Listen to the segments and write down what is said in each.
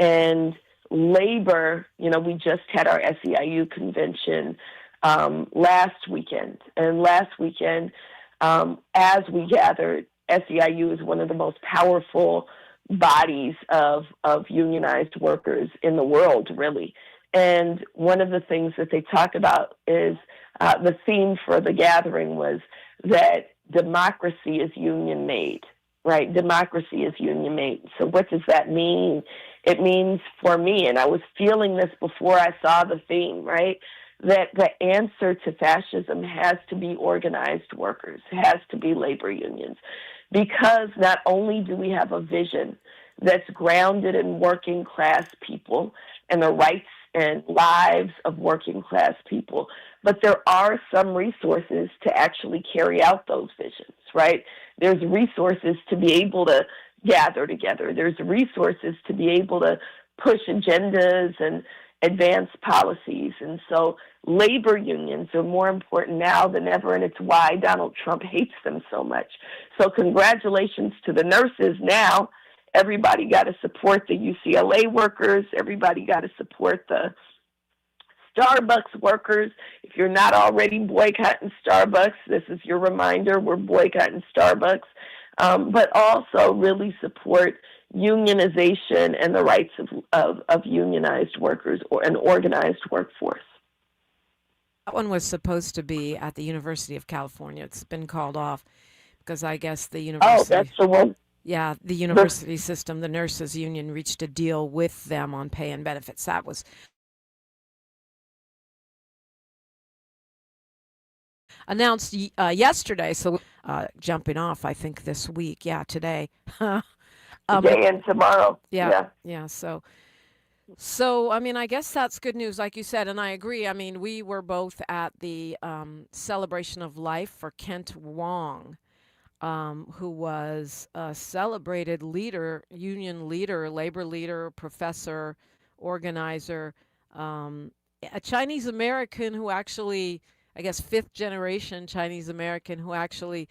And labor, we just had our SEIU convention last weekend. And last weekend, as we gathered, SEIU is one of the most powerful bodies of unionized workers in the world, really. And one of the things that they talked about is the theme for the gathering was that democracy is union made, right? Democracy is union made. So what does that mean? It means for me, and I was feeling this before I saw the theme, right? That the answer to fascism has to be organized workers, has to be labor unions. Because not only do we have a vision that's grounded in working class people and the rights and lives of working class people, but there are some resources to actually carry out those visions, right? There's resources to be able to gather together. There's resources to be able to push agendas and advance policies. And so labor unions are more important now than ever, and it's why Donald Trump hates them so much. So congratulations to the nurses now. Everybody got to support the UCLA workers. Everybody got to support the Starbucks workers. If you're not already boycotting Starbucks, this is your reminder. We're boycotting Starbucks. But also really support unionization and the rights of unionized workers or an organized workforce. That one was supposed to be at the University of California. It's been called off because I guess the university... Oh, that's the one. Yeah, the university system, the nurses union reached a deal with them on pay and benefits. That was announced yesterday. So jumping off, I think this week. Yeah, today. Today and tomorrow. Yeah. So, I mean, I guess that's good news, like you said, and I agree. I mean, we were both at the celebration of life for Kent Wong, who was a celebrated leader, union leader, labor leader, professor, organizer, a Chinese American who actually, I guess, fifth generation Chinese American who actually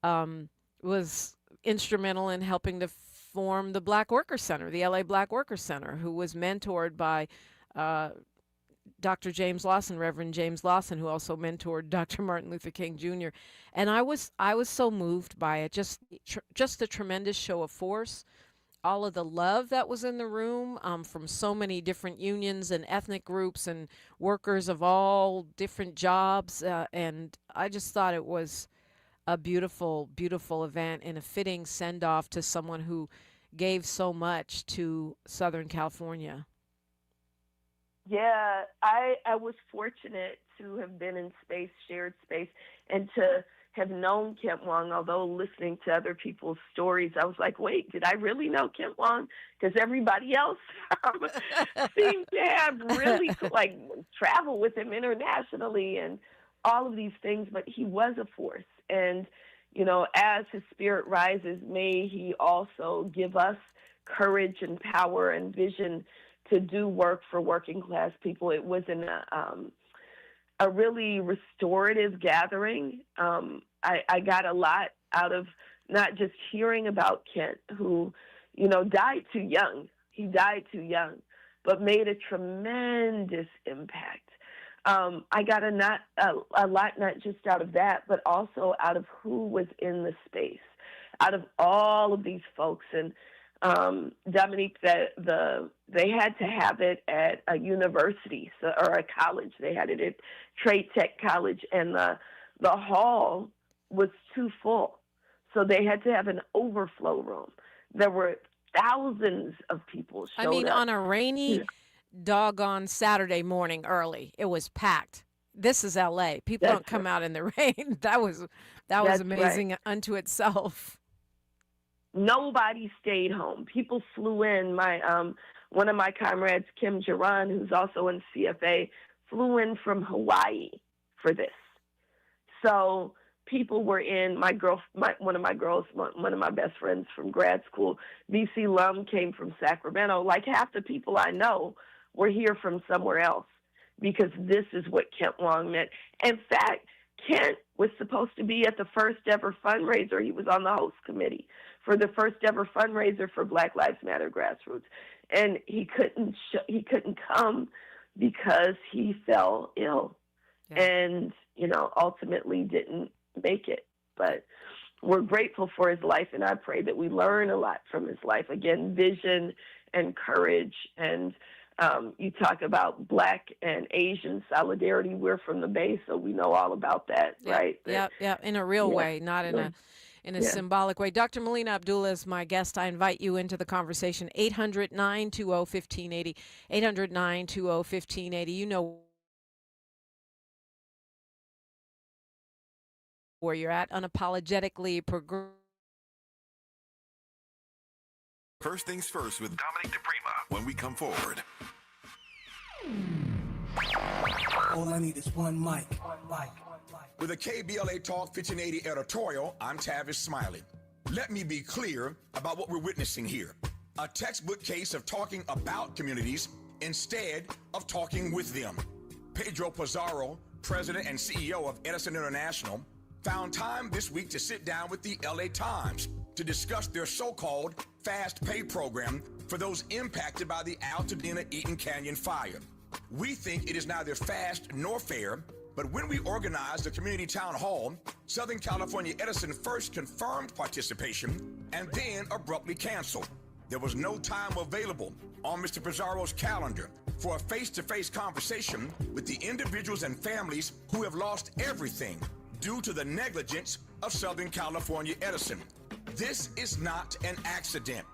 was instrumental in helping to form the Black Worker Center, the LA Black Worker Center, who was mentored by Dr. James Lawson, Reverend James Lawson, who also mentored Dr. Martin Luther King Jr. And I was so moved by it, just a tremendous show of force, all of the love that was in the room from so many different unions and ethnic groups and workers of all different jobs. And I just thought it was a beautiful, beautiful event and a fitting send-off to someone who gave so much to Southern California. Yeah, I was fortunate to have been in space, shared space, and to have known Kent Wong, although listening to other people's stories, I was like, wait, did I really know Kent Wong? Because everybody else seemed to have really, travel with him internationally and all of these things, but he was a force. And, as his spirit rises, may he also give us courage and power and vision to do work for working class people. It was a really restorative gathering. I got a lot out of not just hearing about Kent, who, died too young. He died too young, but made a tremendous impact. I got a lot, not just out of that, but also out of who was in the space, out of all of these folks. And Dominique, they had to have it at a university or a college. They had it at Trade Tech College, and the hall was too full. So they had to have an overflow room. There were thousands of people showed up. On a rainy doggone Saturday morning early, it was packed. This is LA. People don't come out in the rain. That was amazing unto itself. Nobody stayed home. People flew in. One of my comrades, Kim Jaran, who's also in CFA, flew in from Hawaii for this. So people were in. One of my best friends from grad school, VC Lum, came from Sacramento. Like half the people I know were here from somewhere else because this is what Kent Wong meant. In fact, Kent was supposed to be at the first ever fundraiser. He was on the host committee for the first ever fundraiser for Black Lives Matter Grassroots. and he couldn't come because he fell ill, and ultimately didn't make it. But we're grateful for his life, and I pray that we learn a lot from his life. Again, vision and courage. And you talk about Black and Asian solidarity. We're from the Bay, so we know all about that, right? Yeah, in a real way, not in a symbolic way. Dr. Melina Abdullah is my guest. I invite you into the conversation. 800-920-1580. 800-920-1580. You know where you're at. Unapologetically progressive. First things first with Dominique DePrima when we come forward. All I need is one mic. With a KBLA Talk 1580 editorial, I'm Tavis Smiley. Let me be clear about what we're witnessing here. A textbook case of talking about communities instead of talking with them. Pedro Pizarro, president and CEO of Edison International, found time this week to sit down with the LA Times to discuss their so-called fast pay program for those impacted by the Altadena-Eaton Canyon fire. We think it is neither fast nor fair, but when we organized the community town hall, Southern California Edison first confirmed participation and then abruptly canceled. There was no time available on Mr. Pizarro's calendar for a face-to-face conversation with the individuals and families who have lost everything due to the negligence of Southern California Edison. This is not an accident.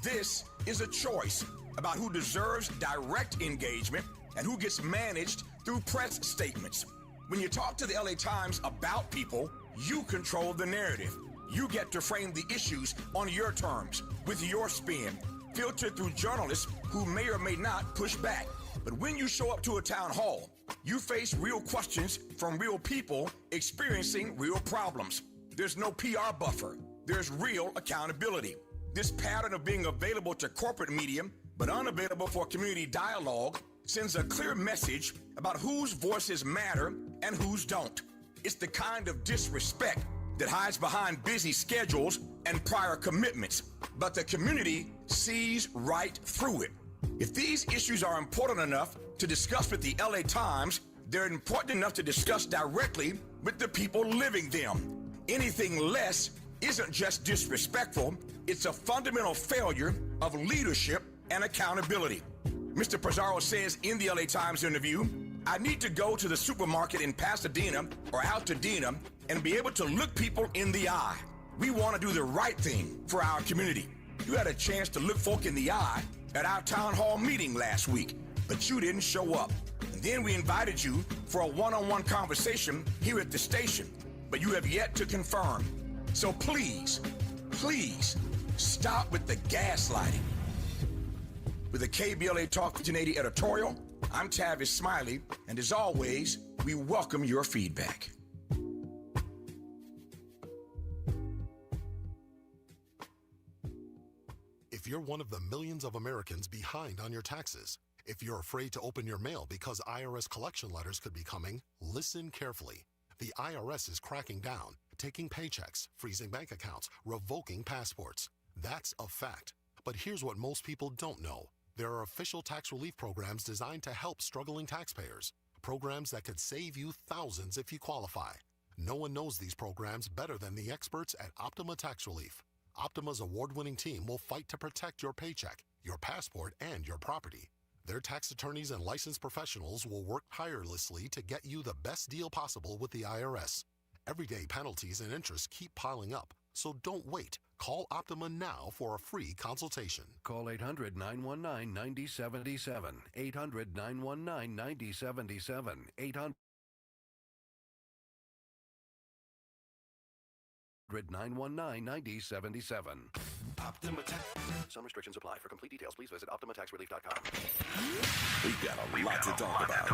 This is a choice about who deserves direct engagement and who gets managed through press statements. When you talk to the LA Times about people, you control the narrative. You get to frame the issues on your terms, with your spin, filtered through journalists who may or may not push back. But when you show up to a town hall, you face real questions from real people experiencing real problems. There's no PR buffer. There's real accountability. This pattern of being available to corporate media but unavailable for community dialogue sends a clear message about whose voices matter and whose don't. It's the kind of disrespect that hides behind busy schedules and prior commitments, but the community sees right through it. If these issues are important enough to discuss with the LA Times, they're important enough to discuss directly with the people living them. Anything less isn't just disrespectful, it's a fundamental failure of leadership and accountability. Mr. Pizarro says in the LA Times interview, I need to go to the supermarket in Pasadena or Altadena and be able to look people in the eye. We want to do the right thing for our community. You had a chance to look folk in the eye at our town hall meeting last week, but you didn't show up. And then we invited you for a one-on-one conversation here at the station, but you have yet to confirm. So please, stop with the gaslighting. With a KBLA Talk 1580 editorial, I'm Tavis Smiley, and as always, we welcome your feedback. If you're one of the millions of Americans behind on your taxes, if you're afraid to open your mail because IRS collection letters could be coming, listen carefully. The IRS is cracking down, taking paychecks, freezing bank accounts, revoking passports. That's a fact. But here's what most people don't know. There are official tax relief programs designed to help struggling taxpayers. Programs that could save you thousands if you qualify. No one knows these programs better than the experts at Optima Tax Relief. Optima's award-winning team will fight to protect your paycheck, your passport, and your property. Their tax attorneys and licensed professionals will work tirelessly to get you the best deal possible with the IRS. Everyday penalties and interest keep piling up, so don't wait. Call Optima now for a free consultation. Call 800-919-9077. 800-919-9077. 800-919-9077. Optima Tax. Some restrictions apply. For complete details, please visit OptimaTaxRelief.com. We've got a lot to talk about.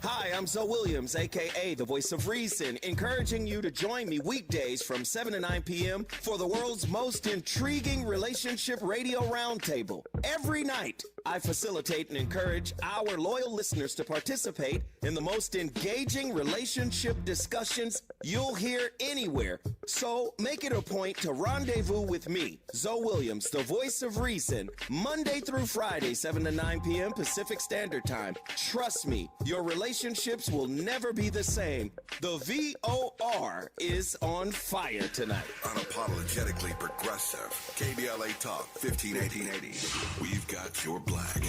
Hi, I'm Zoe Williams, a.k.a. the voice of reason, encouraging you to join me weekdays from 7 to 9 p.m. for the world's most intriguing relationship radio roundtable. Every night, I facilitate and encourage our loyal listeners to participate in the most engaging relationship discussions you'll hear anywhere. So make it a point to rendezvous with me, Zoe Williams, the voice of reason, Monday through Friday, 7 to 9 p.m. Pacific Standard Time. Trust me, your relationships will never be the same. The VOR is on fire tonight. Unapologetically progressive. KBLA Talk 1580. We've got your black.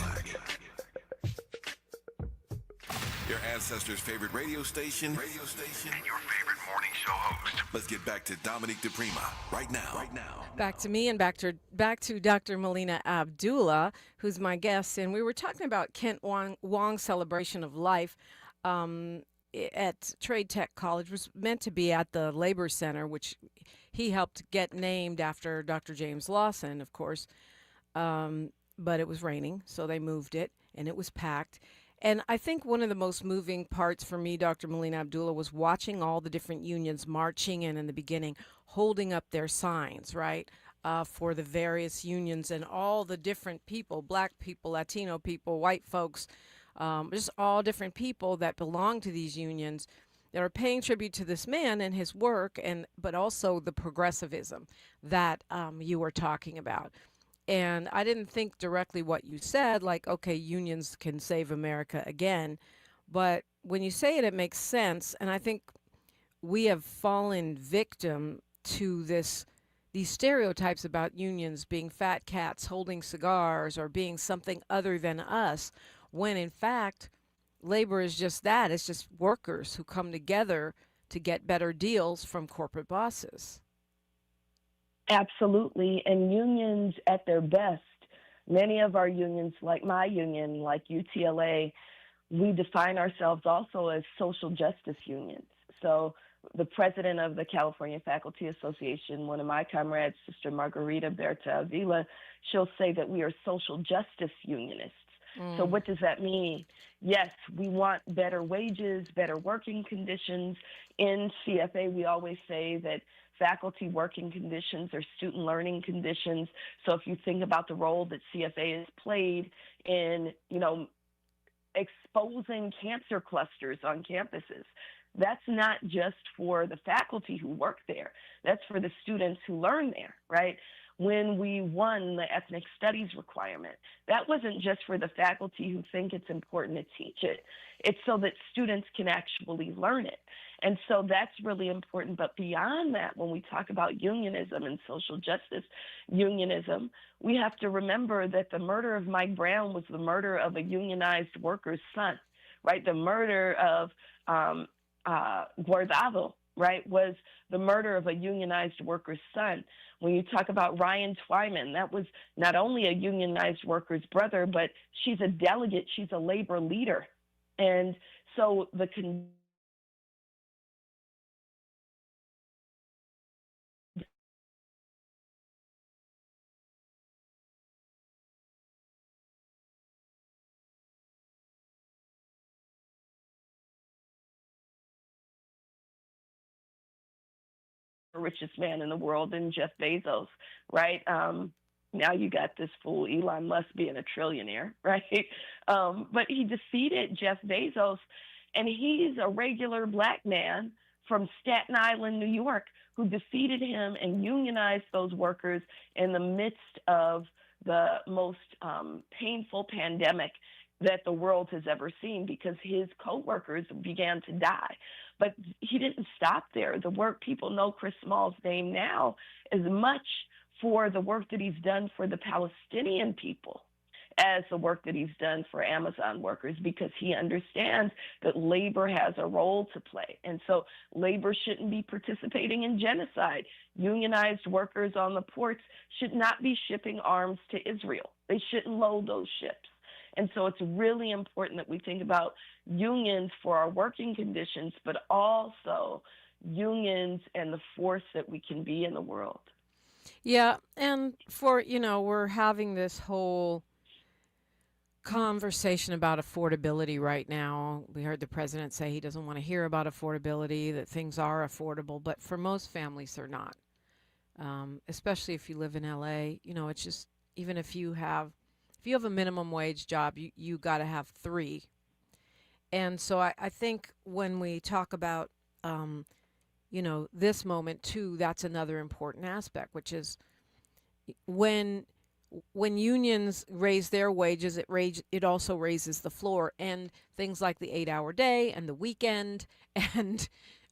Your ancestors' favorite radio station, and your favorite morning show host. Let's get back to Dominique DePrima right now. Back to me and back to Dr. Melina Abdullah, who's my guest, and we were talking about Kent Wong's celebration of life at Trade Tech College. It was meant to be at the Labor Center, which he helped get named after Dr. James Lawson, of course. But it was raining, so they moved it, and it was packed. And I think one of the most moving parts for me, Dr. Melina Abdullah, was watching all the different unions marching in the beginning, holding up their signs, right, for the various unions and all the different people, black people, Latino people, white folks, just all different people that belong to these unions that are paying tribute to this man and his work, but also the progressivism that you were talking about. And I didn't think directly what you said, like, okay, unions can save America again. But when you say it, it makes sense. And I think we have fallen victim to these stereotypes about unions being fat cats holding cigars or being something other than us, when in fact, labor is just that. It's just workers who come together to get better deals from corporate bosses. Absolutely. And unions at their best, many of our unions, like my union, like UTLA, we define ourselves also as social justice unions. So the president of the California Faculty Association, one of my comrades, Sister Margarita Berta Avila, she'll say that we are social justice unionists. So what does that mean? Yes, we want better wages, better working conditions. In CFA, we always say that faculty working conditions are student learning conditions. So if you think about the role that CFA has played in, exposing cancer clusters on campuses, that's not just for the faculty who work there. That's for the students who learn there, right? When we won the ethnic studies requirement, that wasn't just for the faculty who think it's important to teach it. It's so that students can actually learn it. And so that's really important. But beyond that, when we talk about unionism and social justice unionism, we have to remember that the murder of Mike Brown was the murder of a unionized worker's son, right? The murder of Guardado, right, was the murder of a unionized worker's son. When you talk about Ryan Twyman, that was not only a unionized worker's brother, but she's a delegate, she's a labor leader. And so the richest man in the world and Jeff Bezos, right? Now you got this fool Elon Musk being a trillionaire, right? But he defeated Jeff Bezos, and he's a regular black man from Staten Island, New York, who defeated him and unionized those workers in the midst of the most painful pandemic that the world has ever seen, because his coworkers began to die. But he didn't stop there. The work, people know Chris Small's name now as much for the work that he's done for the Palestinian people as the work that he's done for Amazon workers, because he understands that labor has a role to play. And so labor shouldn't be participating in genocide. Unionized workers on the ports should not be shipping arms to Israel. They shouldn't load those ships. And so it's really important that we think about unions for our working conditions, but also unions and the force that we can be in the world. Yeah, and we're having this whole conversation about affordability right now. We heard the president say he doesn't want to hear about affordability, that things are affordable, but for most families they're not. Especially if you live in LA, it's just, even if you have a minimum wage job, you got to have 3. And so I think when we talk about, this moment too, that's another important aspect, which is when unions raise their wages, it also raises the floor, and things like the 8-hour day and the weekend and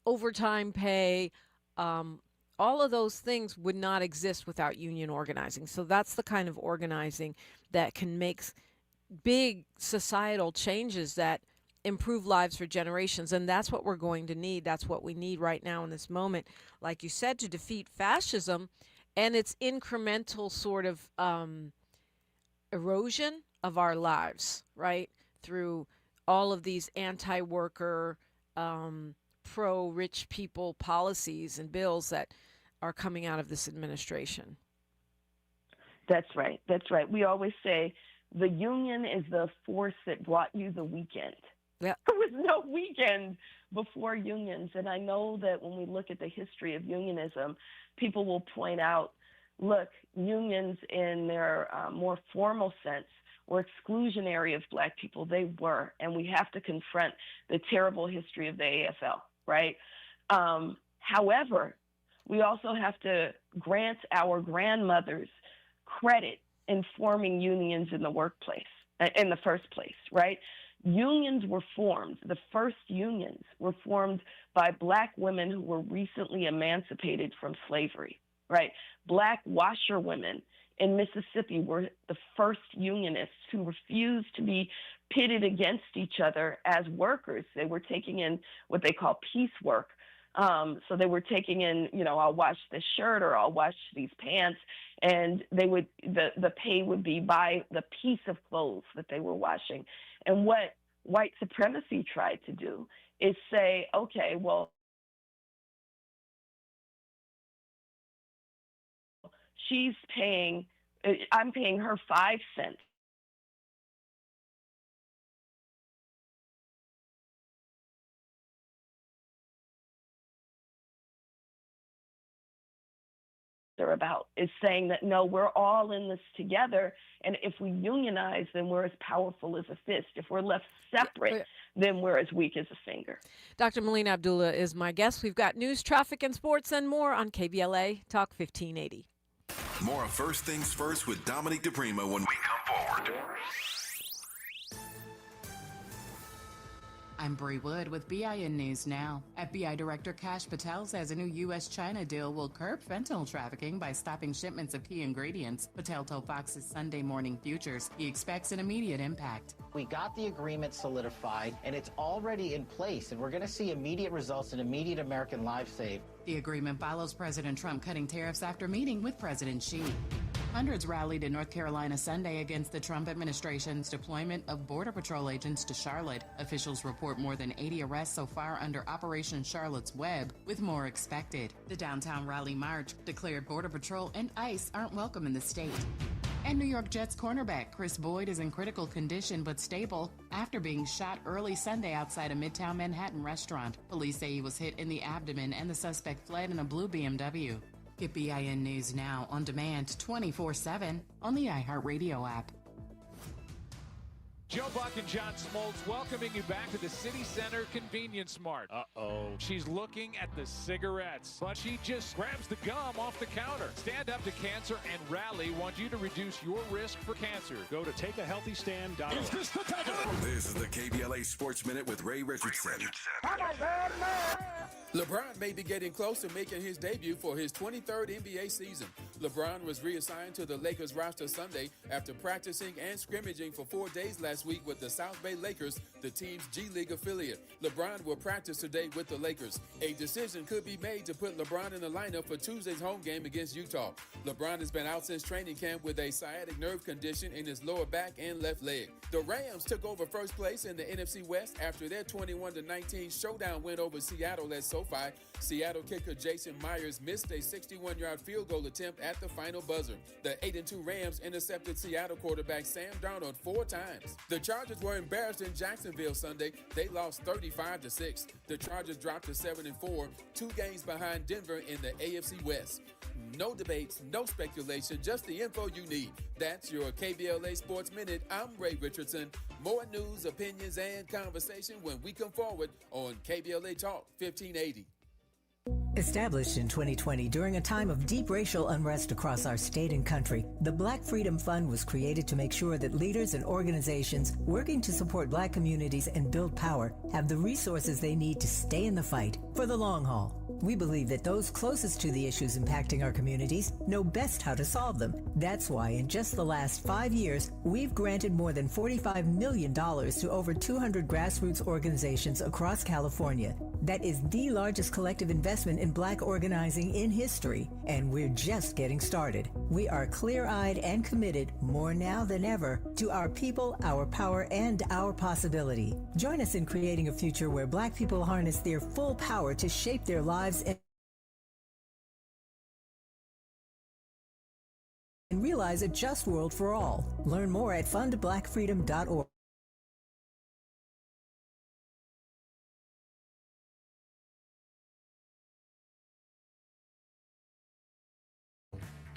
overtime pay, all of those things would not exist without union organizing. So that's the kind of organizing that can make big societal changes that improve lives for generations. And that's what we're going to need. That's what we need right now in this moment, like you said, to defeat fascism and its incremental sort of erosion of our lives, right? Through all of these anti-worker, pro-rich people policies and bills that are coming out of this administration. That's right. That's right. We always say the union is the force that brought you the weekend. Yeah. There was no weekend before unions. And I know that when we look at the history of unionism, people will point out, look, unions in their more formal sense were exclusionary of Black people. They were. And we have to confront the terrible history of the AFL, right? However, we also have to grant our grandmothers credit in forming unions in the workplace, in the first place, right? Unions were formed. The first unions were formed by Black women who were recently emancipated from slavery, right? Black washerwomen in Mississippi were the first unionists who refused to be pitted against each other as workers. They were taking in what they call piecework. So they were taking in, I'll wash this shirt or I'll wash these pants, and they would the pay would be by the piece of clothes that they were washing. And what white supremacy tried to do is say, okay, well, I'm paying her 5 cents. They're about is saying that, no, we're all in this together. And if we unionize, then we're as powerful as a fist. If we're left separate, then we're as weak as a finger. Dr. Melina Abdullah is my guest. We've got news, traffic, and sports and more on KBLA Talk 1580. More of First Things First with Dominique DePrima when we come forward. I'm Bree Wood with BIN News Now. FBI Director Kash Patel says a new U.S.-China deal will curb fentanyl trafficking by stopping shipments of key ingredients. Patel told Fox's Sunday Morning Futures he expects an immediate impact. We got the agreement solidified, and it's already in place, and we're going to see immediate results and immediate American lives saved. The agreement follows President Trump cutting tariffs after meeting with President Xi. Hundreds rallied in North Carolina Sunday against the Trump administration's deployment of Border Patrol agents to Charlotte. Officials report more than 80 arrests so far under Operation Charlotte's Web, with more expected. The downtown rally march declared Border Patrol and ICE aren't welcome in the state. And New York Jets cornerback Chris Boyd is in critical condition but stable after being shot early Sunday outside a Midtown Manhattan restaurant. Police say he was hit in the abdomen and the suspect fled in a blue BMW. Get BIN News Now on demand 24/7 on the iHeartRadio app. Joe Buck and John Smoltz welcoming you back to the City Center Convenience Mart. Uh-oh. She's looking at the cigarettes, but she just grabs the gum off the counter. Stand Up to Cancer and Rally want you to reduce your risk for cancer. Go to takeahealthystand.org. This is the KBLA Sports Minute with Ray Richardson. LeBron may be getting close to making his debut for his 23rd NBA season. LeBron was reassigned to the Lakers roster Sunday after practicing and scrimmaging for 4 days last week with the South Bay Lakers, the team's G League affiliate. LeBron will practice today with the Lakers. A decision could be made to put LeBron in the lineup for Tuesday's home game against Utah. LeBron has been out since training camp with a sciatic nerve condition in his lower back and left leg. The Rams took over first place in the NFC West after their 21-19 showdown win over Seattle at SoFi. Seattle kicker Jason Myers missed a 61-yard field goal attempt at the final buzzer. The 8-2 Rams intercepted Seattle quarterback Sam Darnold 4 times. The Chargers were embarrassed in Jacksonville Sunday. They lost 35-6. The Chargers dropped to 7-4, 2 games behind Denver in the AFC West. No debates, no speculation, just the info you need. That's your KBLA Sports Minute. I'm Ray Richardson. More news, opinions, and conversation when we come forward on KBLA Talk 1580. Established in 2020 during a time of deep racial unrest across our state and country, the Black Freedom Fund was created to make sure that leaders and organizations working to support Black communities and build power have the resources they need to stay in the fight for the long haul. We believe that those closest to the issues impacting our communities know best how to solve them. That's why in just the last 5 years, we've granted more than $45 million to over 200 grassroots organizations across California. That is the largest collective investment in Black organizing in history, and we're just getting started. We are clear-eyed and committed, more now than ever, to our people, our power, and our possibility. Join us in creating a future where Black people harness their full power to shape their lives and realize a just world for all. Learn more at fundblackfreedom.org.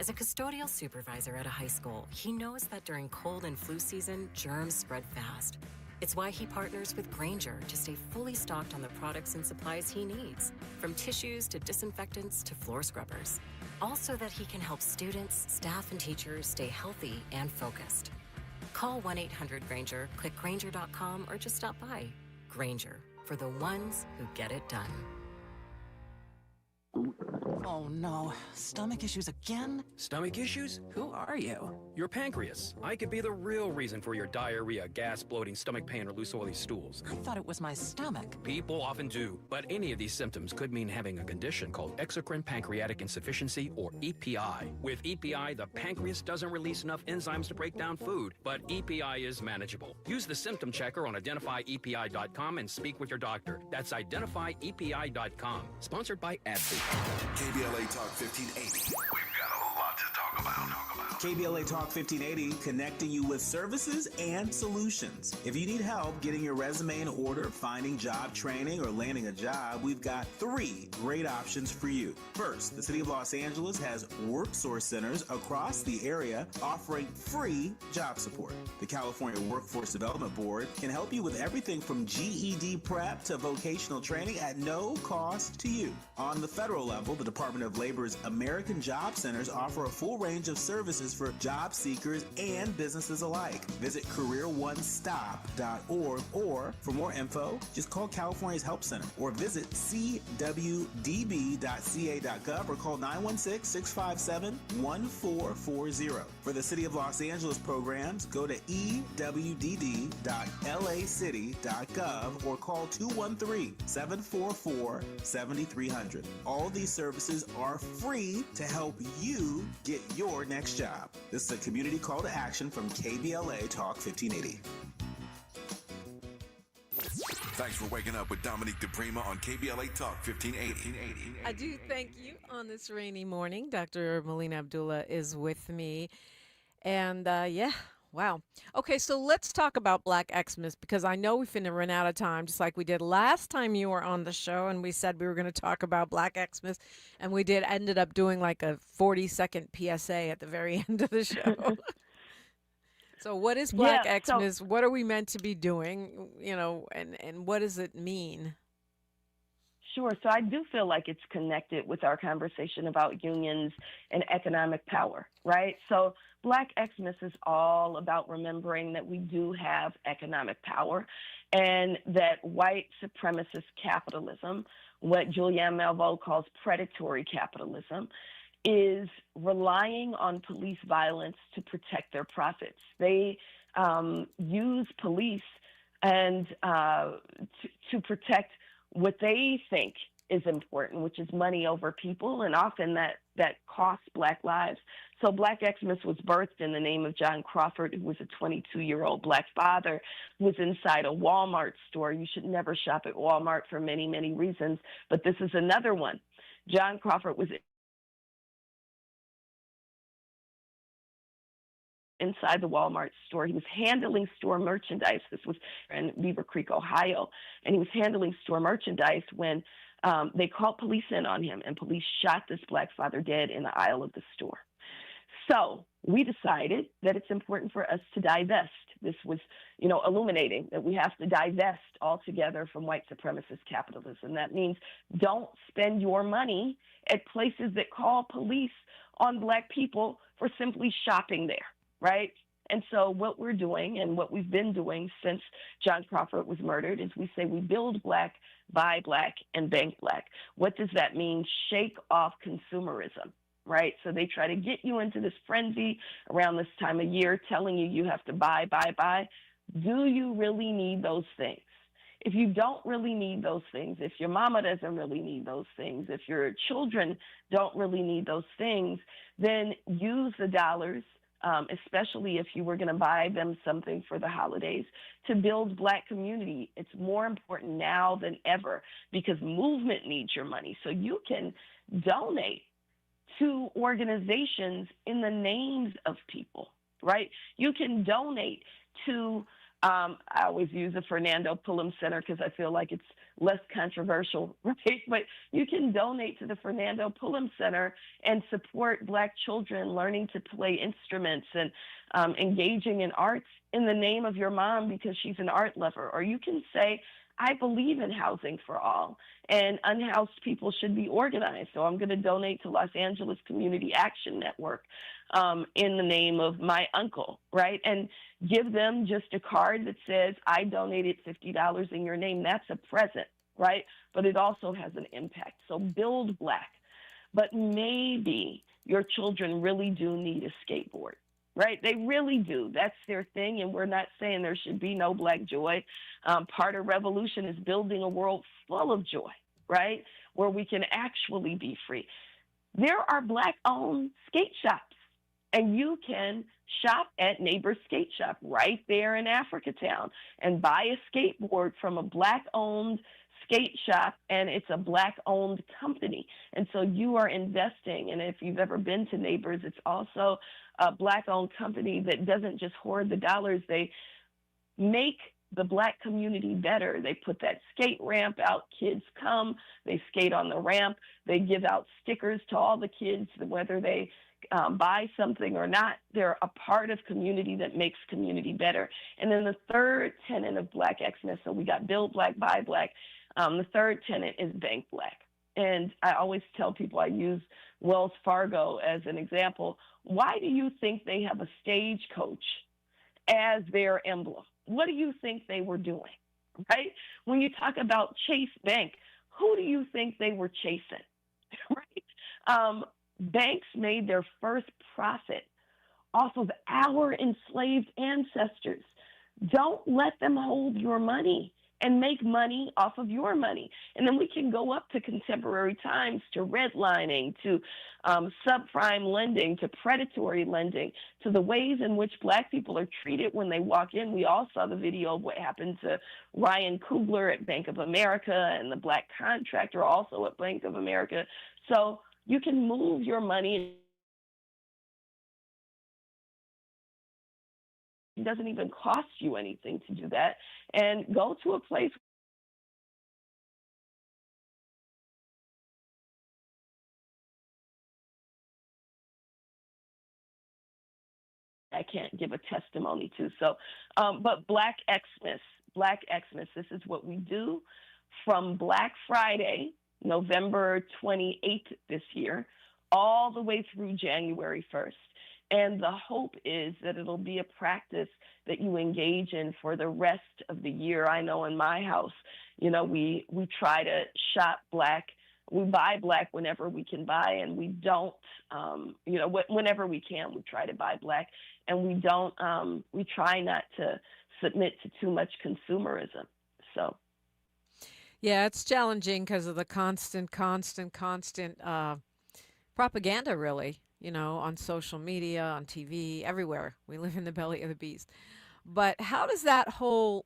As a custodial supervisor at a high school, he knows that during cold and flu season, germs spread fast. It's why he partners with Grainger to stay fully stocked on the products and supplies he needs, from tissues to disinfectants to floor scrubbers. All so that he can help students, staff, and teachers stay healthy and focused. Call 1-800-GRAINGER, click Grainger.com, or just stop by. Grainger, for the ones who get it done. Oh no, stomach issues again? Stomach issues? Who are you? Your pancreas. I could be the real reason for your diarrhea, gas, bloating, stomach pain, or loose oily stools. I thought it was my stomach. People often do, but any of these symptoms could mean having a condition called exocrine pancreatic insufficiency, or EPI. With EPI, the pancreas doesn't release enough enzymes to break down food, but EPI is manageable. Use the symptom checker on identifyepi.com and speak with your doctor. That's identifyepi.com. Sponsored by AbbVie. KBLA Talk 1580. We've got a lot to talk about. KBLA Talk 1580, connecting you with services and solutions. If you need help getting your resume in order, finding job training, or landing a job, we've got 3 great options for you. First, the City of Los Angeles has WorkSource centers across the area offering free job support. The California Workforce Development Board can help you with everything from GED prep to vocational training at no cost to you. On the federal level, the Department of Labor's American Job Centers offer a full range of services for job seekers and businesses alike. Visit careeronestop.org, or for more info, just call California's Help Center or visit cwdb.ca.gov or call 916-657-1440. For the City of Los Angeles programs, go to ewd.lacity.gov or call 213-744-7300. All these services are free to help you get your next job. This is a community call to action from KBLA Talk 1580. Thanks for waking up with Dominique DePrima on KBLA Talk 1580. I do thank you on this rainy morning. Dr. Melina Abdullah is with me. And wow. Okay, so let's talk about Black Xmas, because I know we're finna run out of time, just like we did last time you were on the show, and we said we were going to talk about Black Xmas, and we ended up doing like a 40-second PSA at the very end of the show. So what is Black Xmas? What are we meant to be doing, and what does it mean? Sure. So I do feel like it's connected with our conversation about unions and economic power, right? So Black Xmas is all about remembering that we do have economic power, and that white supremacist capitalism, what Julianne Malveaux calls predatory capitalism, is relying on police violence to protect their profits. They use police and to protect what they think is important, which is money over people, and often that costs Black lives. So Black Xmas was birthed in the name of John Crawford, who was a 22-year-old Black father who was inside a Walmart store. You should never shop at Walmart for many, many reasons, but this is another one. John Crawford was inside the Walmart store. He was handling store merchandise. This was in Beaver Creek, Ohio. And he was handling store merchandise when they called police in on him, and police shot this Black father dead in the aisle of the store. So we decided that it's important for us to divest this was, illuminating that we have to divest altogether from white supremacist capitalism. That means don't spend your money at places that call police on Black people for simply shopping there, right? And so what we're doing and what we've been doing since John Crawford was murdered is we say we build Black, buy Black, and bank Black. What does that mean? Shake off consumerism, right? So they try to get you into this frenzy around this time of year, telling you have to buy, buy, buy. Do you really need those things? If you don't really need those things, if your mama doesn't really need those things, if your children don't really need those things, then use the dollars, especially if you were going to buy them something for the holidays, to build Black community. It's more important now than ever because movement needs your money. So you can donate to organizations in the names of people, right? You can donate to, I always use the Fernando Pullum Center because I feel like it's less controversial, right? But you can donate to the Fernando Pullum Center and support Black children learning to play instruments and engaging in arts in the name of your mom because she's an art lover. Or you can say, I believe in housing for all, and unhoused people should be organized. So I'm going to donate to Los Angeles Community Action Network in the name of my uncle, right? And give them just a card that says, I donated $50 in your name. That's a present, right? But it also has an impact. So build Black. But maybe your children really do need a skateboard, right? They really do. That's their thing, and we're not saying there should be no Black joy. Part of revolution is building a world full of joy, right, where we can actually be free. There are Black-owned skate shops, and you can shop at Neighbor's Skate Shop right there in Africatown and buy a skateboard from a Black-owned skate shop, and it's a Black-owned company. And so you are investing, and if you've ever been to Neighbor's, it's also a Black-owned company that doesn't just hoard the dollars. They make the Black community better. They put that skate ramp out. Kids come, they skate on the ramp. They give out stickers to all the kids, whether they buy something or not. They're a part of community that makes community better. And then the third tenet of Black Xmas, so we got build Black, buy Black. The third tenet is bank Black. And I always tell people, I use Wells Fargo as an example. Why do you think they have a stagecoach as their emblem? What do you think they were doing, right? When you talk about Chase Bank, who do you think they were chasing, right? Banks made their first profit off of our enslaved ancestors. Don't let them hold your money and make money off of your money. And then we can go up to contemporary times, to redlining, to subprime lending, to predatory lending, to the ways in which Black people are treated when they walk in. We all saw the video of what happened to Ryan Coogler at Bank of America and the Black contractor also at Bank of America. So you can move your money. It doesn't even cost you anything to do that, and go to a place. I can't give a testimony to. So, but Black Xmas, this is what we do from Black Friday, November 28th this year, all the way through January 1st. And the hope is that it'll be a practice that you engage in for the rest of the year. I know in my house, we try to shop Black. We buy Black whenever we can buy, and we don't, whenever we can, we try to buy Black. And we don't, we try not to submit to too much consumerism. So. Yeah, it's challenging because of the constant propaganda, really. On social media, on TV, everywhere. We live in the belly of the beast. But how does that whole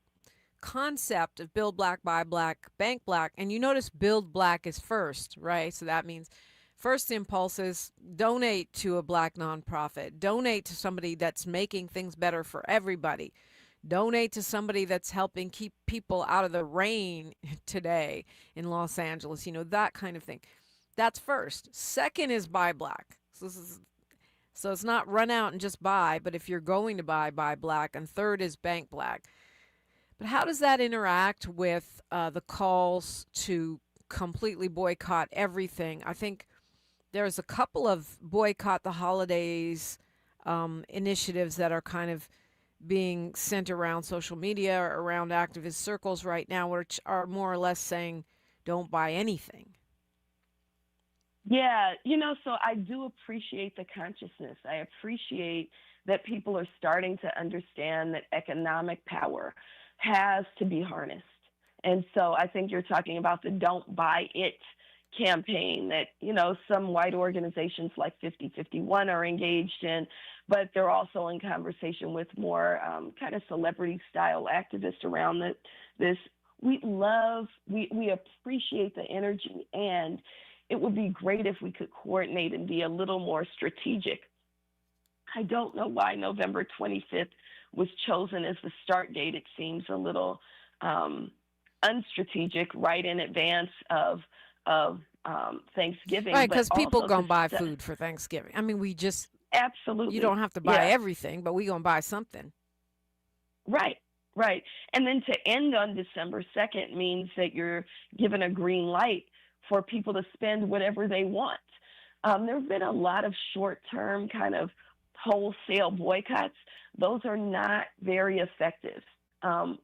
concept of build Black, buy Black, bank Black, and you notice build Black is first, right? So that means first impulse is donate to a Black nonprofit, donate to somebody that's making things better for everybody, donate to somebody that's helping keep people out of the rain today in Los Angeles, that kind of thing. That's first. Second is buy Black. So this is So it's not run out and just buy, but if you're going to buy black. And third is bank black. But how does that interact with the calls to completely boycott everything? I think there's a couple of boycott the holidays initiatives that are kind of being sent around social media or around activist circles right now, which are more or less saying, don't buy anything. Yeah, so I do appreciate the consciousness. I appreciate that people are starting to understand that economic power has to be harnessed. And so I think you're talking about the Don't Buy It campaign that, some white organizations like 5051 are engaged in, but they're also in conversation with more kind of celebrity-style activists around this. We appreciate the energy, and it would be great if we could coordinate and be a little more strategic. I don't know why November 25th was chosen as the start date. It seems a little unstrategic right in advance of Thanksgiving. Right, because people gonna buy food for Thanksgiving. I mean, absolutely. You don't have to buy everything, but we gonna buy something. Right. And then to end on December 2nd means that you're given a green light for people to spend whatever they want. There have been a lot of short-term kind of wholesale boycotts. Those are not very effective.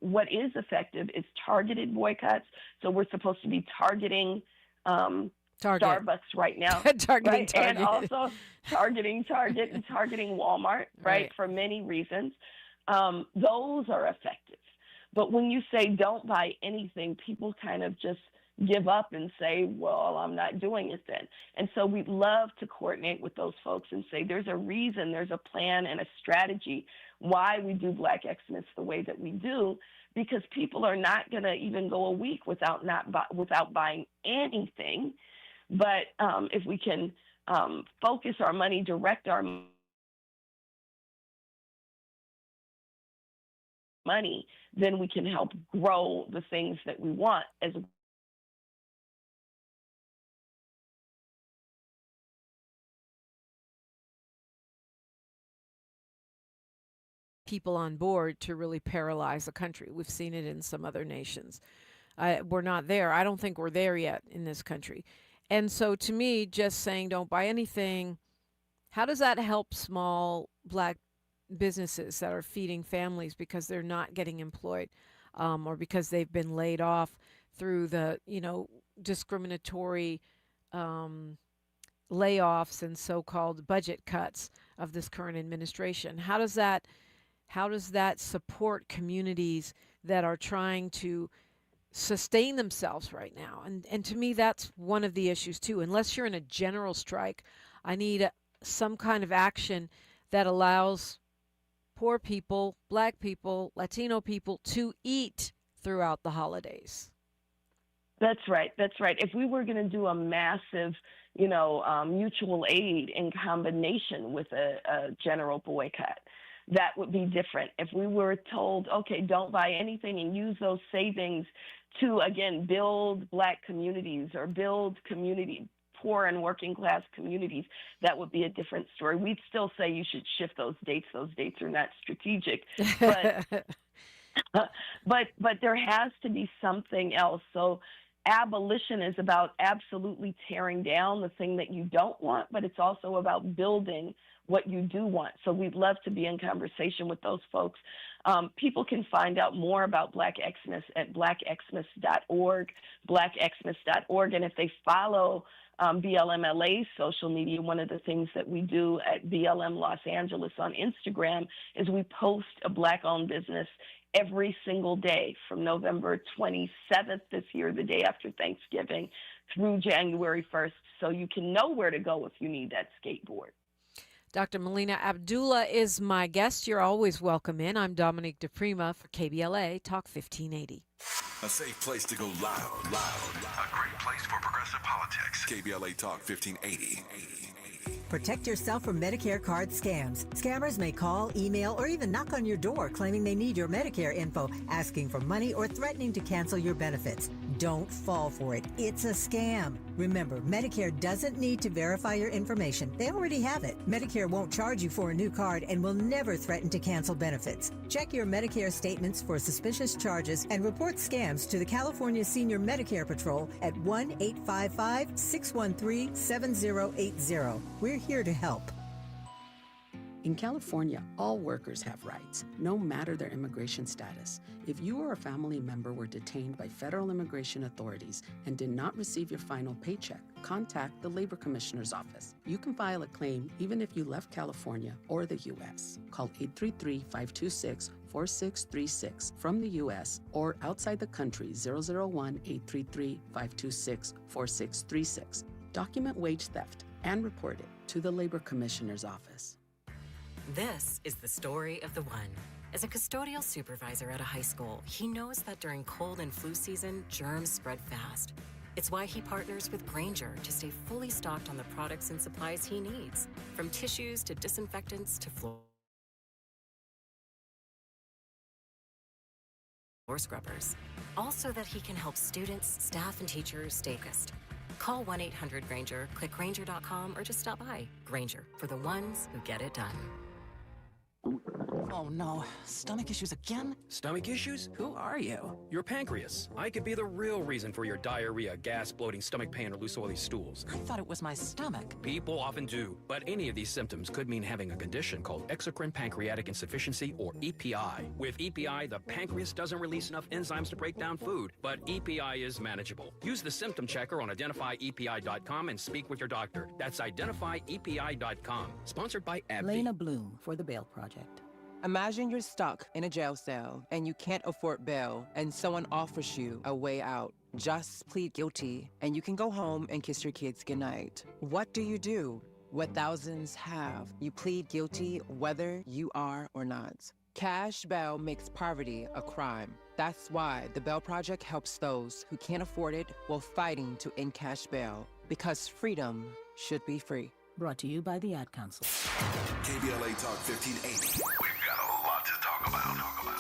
What is effective is targeted boycotts. So we're supposed to be targeting Starbucks right now. Targeting right? Target. And also targeting Target and targeting Walmart, right? For many reasons. Those are effective. But when you say don't buy anything, people kind of just give up and say, well, I'm not doing it then. And so we'd love to coordinate with those folks and say there's a reason, there's a plan and a strategy why we do Black Xmas the way that we do, because people are not going to even go a week without buying anything. But if we can focus our money, direct our money, then we can help grow the things that we want as people on board to really paralyze a country. We've seen it in some other nations. We're not there. I don't think we're there yet in this country. And so to me, just saying don't buy anything, how does that help small Black businesses that are feeding families because they're not getting employed or because they've been laid off through the, discriminatory layoffs and so-called budget cuts of this current administration? How does that support communities that are trying to sustain themselves right now? And to me, that's one of the issues too. Unless you're in a general strike, I need some kind of action that allows poor people, Black people, Latino people to eat throughout the holidays. That's right. If we were going to do a massive, mutual aid in combination with a general boycott, that would be different. If we were told, okay, don't buy anything and use those savings to, again, build Black communities or build poor and working class communities, that would be a different story. We'd still say you should shift those dates. Those dates are not strategic. But but there has to be something else. So abolition is about absolutely tearing down the thing that you don't want, but it's also about building what you do want. So we'd love to be in conversation with those folks. People can find out more about Black Xmas at blackxmas.org, blackxmas.org. And if they follow BLMLA's social media, one of the things that we do at BLM Los Angeles on Instagram is we post a Black-owned business every single day from November 27th this year, the day after Thanksgiving, through January 1st, so you can know where to go if you need that skateboard. Dr. Melina Abdullah is my guest. You're always welcome in. I'm Dominique DePrima for KBLA Talk 1580. A safe place to go loud. A great place for progressive politics. KBLA Talk 1580. Protect yourself from Medicare card scams. Scammers may call, email, or even knock on your door claiming they need your Medicare info, asking for money or threatening to cancel your benefits. Don't fall for it. It's a scam. Remember, Medicare doesn't need to verify your information. They already have it. Medicare won't charge you for a new card and will never threaten to cancel benefits. Check your Medicare statements for suspicious charges and report scams to the California Senior Medicare Patrol at 1-855-613-7080. We're here to help. In California, all workers have rights, no matter their immigration status. If you or a family member were detained by federal immigration authorities and did not receive your final paycheck, contact the Labor Commissioner's office. You can file a claim even if you left California or the U.S. Call 833-526-4636 from the U.S. or outside the country 001-833-526-4636. Document wage theft and report it to the Labor Commissioner's office. This is the story of the one. As a custodial supervisor at a high school, he knows that during cold and flu season, germs spread fast. It's why he partners with Granger to stay fully stocked on the products and supplies he needs, from tissues to disinfectants to floor scrubbers. Also that he can help students, staff, and teachers stay focused. Call 1-800-GRANGER, click Granger.com, or just stop by. Granger, for the ones who get it done. Oh no, stomach issues again? Stomach issues? Who are you? Your pancreas. I could be the real reason for your diarrhea, gas, bloating, stomach pain, or loose oily stools. I thought it was my stomach. People often do, but any of these symptoms could mean having a condition called exocrine pancreatic insufficiency, or EPI. With EPI, the pancreas doesn't release enough enzymes to break down food, but EPI is manageable. Use the symptom checker on identifyepi.com and speak with your doctor. That's identifyepi.com. Sponsored by AbbVie. Lena Bloom for the Bail Project. Imagine you're stuck in a jail cell and you can't afford bail and someone offers you a way out. Just plead guilty and you can go home and kiss your kids goodnight. What do? What thousands have. You plead guilty whether you are or not. Cash bail makes poverty a crime. That's why the Bail Project helps those who can't afford it while fighting to end cash bail. Because freedom should be free. Brought to you by the Ad Council. KBLA Talk 1580. We've got a lot to talk about.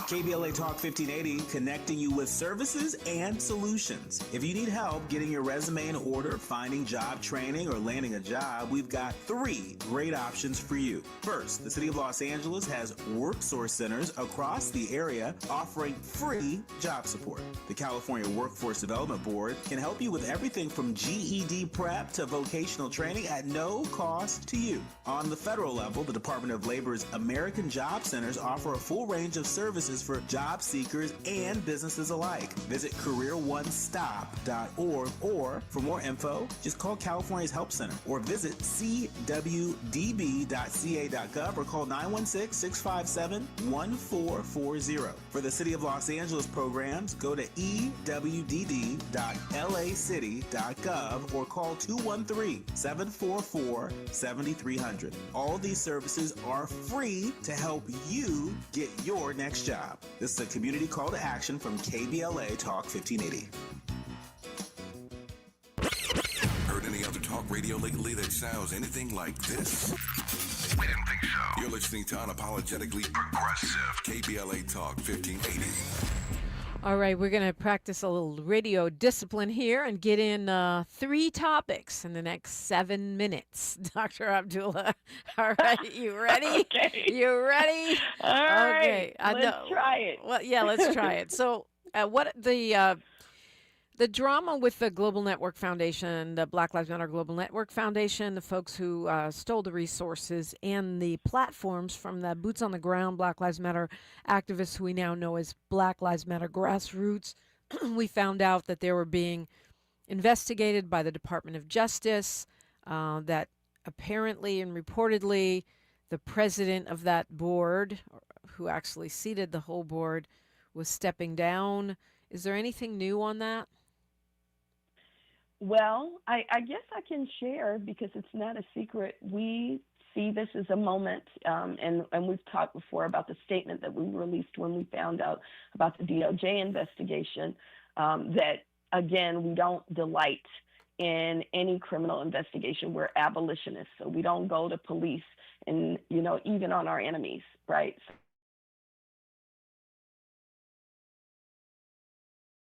KBLA Talk 1580, connecting you with services and solutions. If you need help getting your resume in order, finding job training, or landing a job, we've got 3 great options for you. First, the City of Los Angeles has worksource centers across the area offering free job support. The California Workforce Development Board can help you with everything from GED prep to vocational training at no cost to you. On the federal level, the Department of Labor's American Job Centers offer a full range of services for job seekers and businesses alike. Visit careeronestop.org, or for more info, just call California's Help Center or visit cwdb.ca.gov or call 916-657-1440. For the City of Los Angeles programs, go to ewdd.lacity.gov or call 213-744-7300. All these services are free to help you get your next job. This is a community call to action from KBLA Talk 1580. Heard any other talk radio lately that sounds anything like this? We didn't think so. You're listening to Unapologetically Progressive KBLA Talk 1580. All right, we're going to practice a little radio discipline here and get in 3 topics in the next 7 minutes. Dr. Abdullah, all right, you ready? Okay. You ready? All right, let's try it. Well, yeah, let's try it. So what the drama with the Global Network Foundation, the Black Lives Matter Global Network Foundation, the folks who stole the resources and the platforms from the boots on the ground Black Lives Matter activists who we now know as Black Lives Matter Grassroots, we found out that they were being investigated by the Department of Justice, that apparently and reportedly the president of that board, who actually seated the whole board, was stepping down. Is there anything new on that? Well, I guess I can share because it's not a secret. We see this as a moment, and we've talked before about the statement that we released when we found out about the DOJ investigation, that, again, we don't delight in any criminal investigation. We're abolitionists, so we don't go to police and, even on our enemies, right?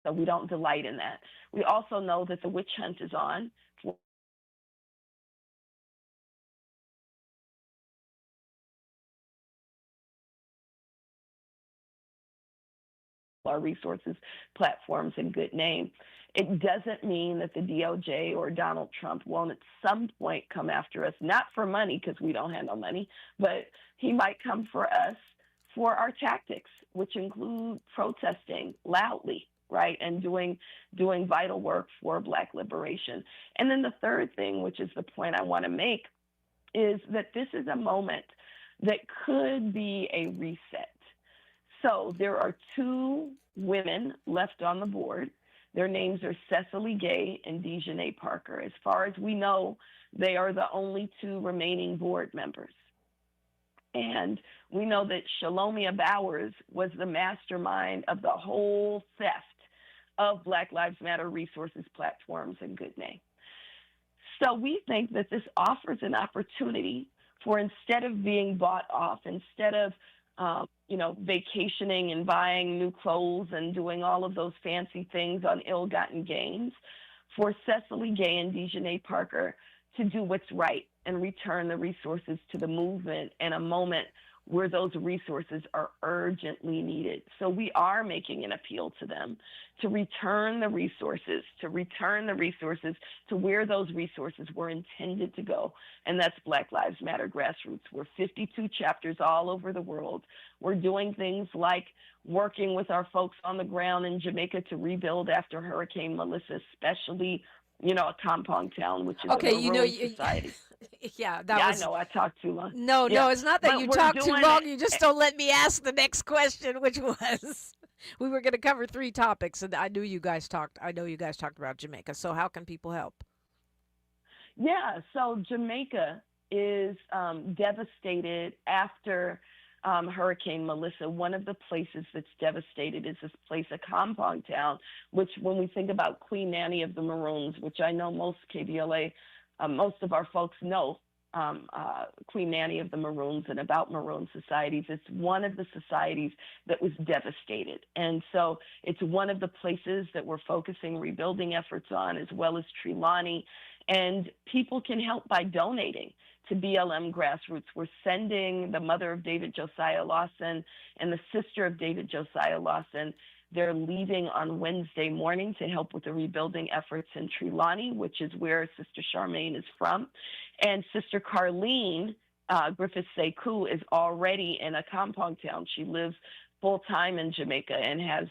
So we don't delight in that. We also know that the witch hunt is on for our resources, platforms, and good name. It doesn't mean that the DOJ or Donald Trump won't at some point come after us, not for money, because we don't have no money, but he might come for us for our tactics, which include protesting loudly, right, and doing vital work for Black liberation. And then the third thing, which is the point I want to make, is that this is a moment that could be a reset. So there are two women left on the board. Their names are Cecily Gay and Dejanay Parker. As far as we know, they are the only two remaining board members. And we know that Shalomia Bowers was the mastermind of the whole theft of Black Lives Matter resources, platforms, and good name. So we think that this offers an opportunity for, instead of being bought off, instead of vacationing and buying new clothes and doing all of those fancy things on ill-gotten gains, for Cecily Gay and Dejanay Parker to do what's right and return the resources to the movement in a moment where those resources are urgently needed. So we are making an appeal to them to return the resources, to where those resources were intended to go. And that's Black Lives Matter Grassroots. We're 52 chapters all over the world. We're doing things like working with our folks on the ground in Jamaica to rebuild after Hurricane Melissa, especially, a compound town, which is a Maroon society. I know I talked too long. No, it's not that you talked too long. You just don't let me ask the next question, which was, we were going to cover 3 topics, and I know you guys talked about Jamaica. So how can people help? Yeah, so Jamaica is devastated after Hurricane Melissa. One of the places that's devastated is this place, a compound town, which when we think about Queen Nanny of the Maroons, which I know most KBLA, most of our folks know Queen Nanny of the Maroons and about Maroon societies. It's one of the societies that was devastated. And so it's one of the places that we're focusing rebuilding efforts on, as well as Trelawney. And people can help by donating to BLM Grassroots. We're sending the mother of David Josiah Lawson and the sister of David Josiah Lawson. They're leaving on Wednesday morning to help with the rebuilding efforts in Trelawney, which is where Sister Charmaine is from. And Sister Carlene Griffith Sekou is already in a compound town. She lives full-time in Jamaica and has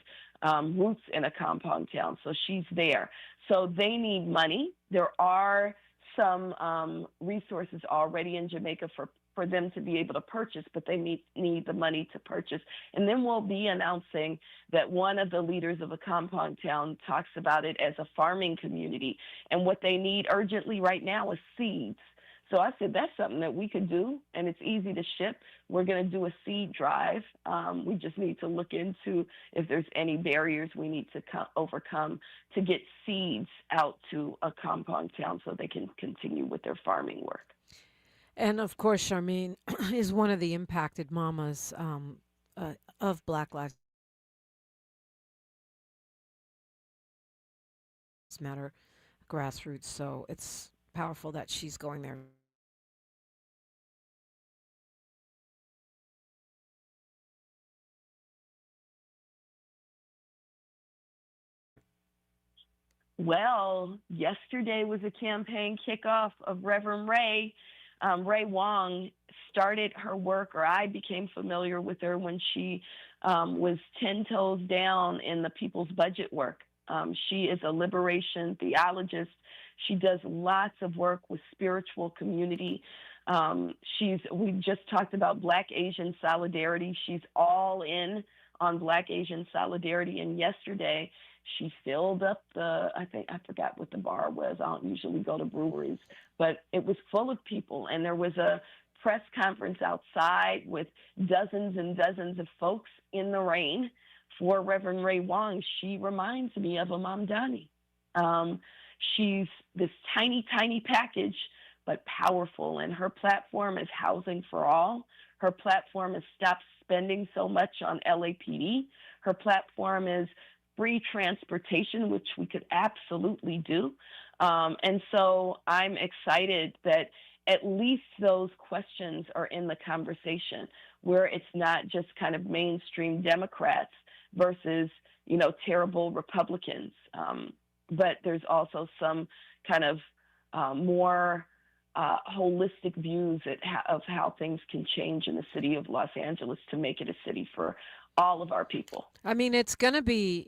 roots in a compound town, so she's there. So they need money. There are some resources already in Jamaica for them to be able to purchase, but they need the money to purchase. And then we'll be announcing that one of the leaders of a compound town talks about it as a farming community. And what they need urgently right now is seeds. So I said, that's something that we could do, and it's easy to ship. We're going to do a seed drive. We just need to look into if there's any barriers we need to overcome to get seeds out to a compound town so they can continue with their farming work. And of course, Charmaine is one of the impacted mamas of Black Lives Matter Grassroots. So it's powerful that she's going there. Well, yesterday was a campaign kickoff of Reverend Ray. Ray Wong started her work, or I became familiar with her when she was 10 toes down in the people's budget work. She is a liberation theologist. She does lots of work with spiritual community. We just talked about Black Asian solidarity. She's all in on Black Asian solidarity. And yesterday, she filled up I forgot what the bar was. I don't usually go to breweries, but it was full of people. And there was a press conference outside with dozens and dozens of folks in the rain for Reverend Ray Wong. She reminds me of Imam Dani. She's this tiny, tiny package, but powerful. And her platform is Housing for All. Her platform is Stop Spending So Much on LAPD. Her platform is free transportation, which we could absolutely do. And so I'm excited that at least those questions are in the conversation, where it's not just kind of mainstream Democrats versus, terrible Republicans. But there's also some kind of more holistic views of how things can change in the city of Los Angeles to make it a city for all of our people. I mean, it's gonna be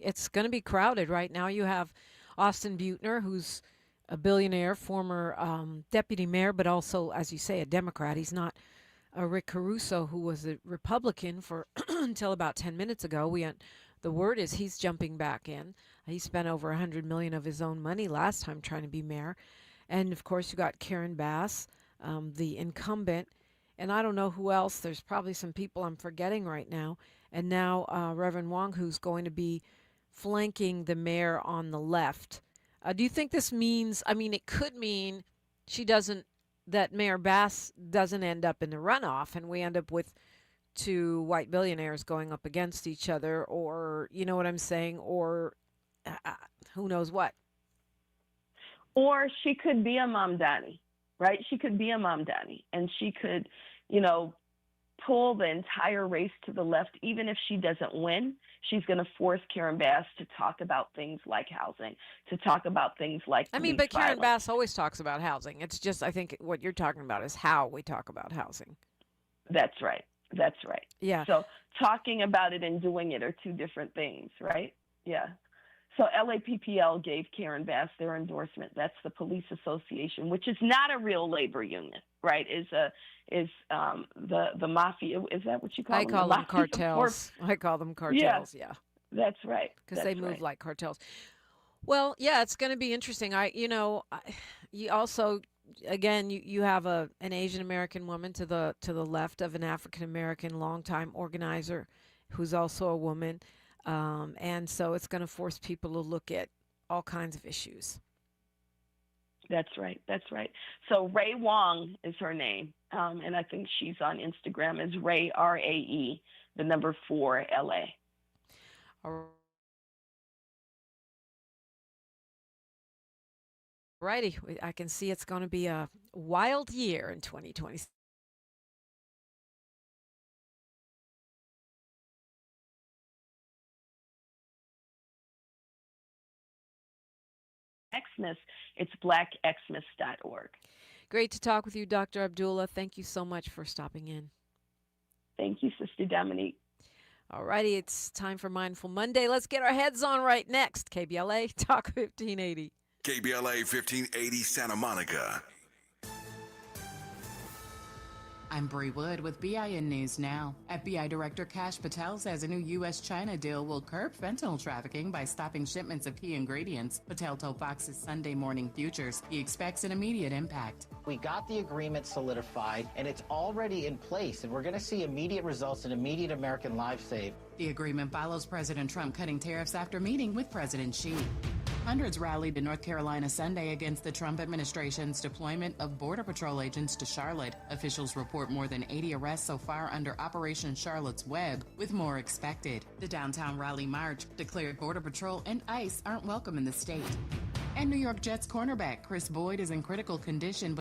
crowded right now. You have Austin Butner, who's a billionaire, former deputy mayor, but also, as you say, a Democrat. He's not Rick Caruso, who was a Republican for until about 10 minutes ago. The word is he's jumping back in. He spent over $100 million of his own money last time trying to be mayor. And, of course, you got Karen Bass, the incumbent. And I don't know who else. There's probably some people I'm forgetting right now. And now Reverend Wong, who's going to be flanking the mayor on the left. Do you think this means, it could mean that Mayor Bass doesn't end up in the runoff and we end up with two white billionaires going up against each other, or, you know what I'm saying, or who knows what? Or she could be a Mamdani, right? She could be a Mamdani, and she could, pull the entire race to the left. Even if she doesn't win, she's going to force Karen Bass to talk about things like housing, to talk about things like but violence. Karen Bass always talks about housing. It's just, I think what you're talking about is how we talk about housing. That's right. That's right. Yeah. So talking about it and doing it are two different things, right? Yeah. So LAPPL gave Karen Bass their endorsement. That's the police association, which is not a real labor union, right? Is the mafia? Is that what you call them? I call them cartels. I call them cartels. Yeah. That's right. Because they move like cartels. Well, yeah, it's going to be interesting. You also, again, you have an Asian American woman to the left of an African American longtime organizer, who's also a woman. And so it's going to force people to look at all kinds of issues. That's right. That's right. So Ray Wong is her name. And I think she's on Instagram as Ray, RAE, the number 4, LA. All righty. I can see it's going to be a wild year in 2020. Xmas, it's blackxmas.org. Great to talk with you, Dr. Abdullah. Thank you so much for stopping in. Thank you, Sister Dominique. All righty, it's time for Mindful Monday. Let's get our heads on right next. KBLA Talk 1580. KBLA 1580 Santa Monica. I'm Bree Wood with BIN News Now. FBI Director Kash Patel says a new U.S.-China deal will curb fentanyl trafficking by stopping shipments of key ingredients. Patel told Fox's Sunday Morning Futures he expects an immediate impact. We got the agreement solidified, and it's already in place, and we're going to see immediate results and immediate American lives saved. The agreement follows President Trump cutting tariffs after meeting with President Xi. Hundreds rallied in North Carolina Sunday against the Trump administration's deployment of Border Patrol agents to Charlotte. Officials report more than 80 arrests so far under Operation Charlotte's Web, with more expected. The downtown rally march declared Border Patrol and ICE aren't welcome in the state. And New York Jets cornerback Chris Boyd is in critical condition,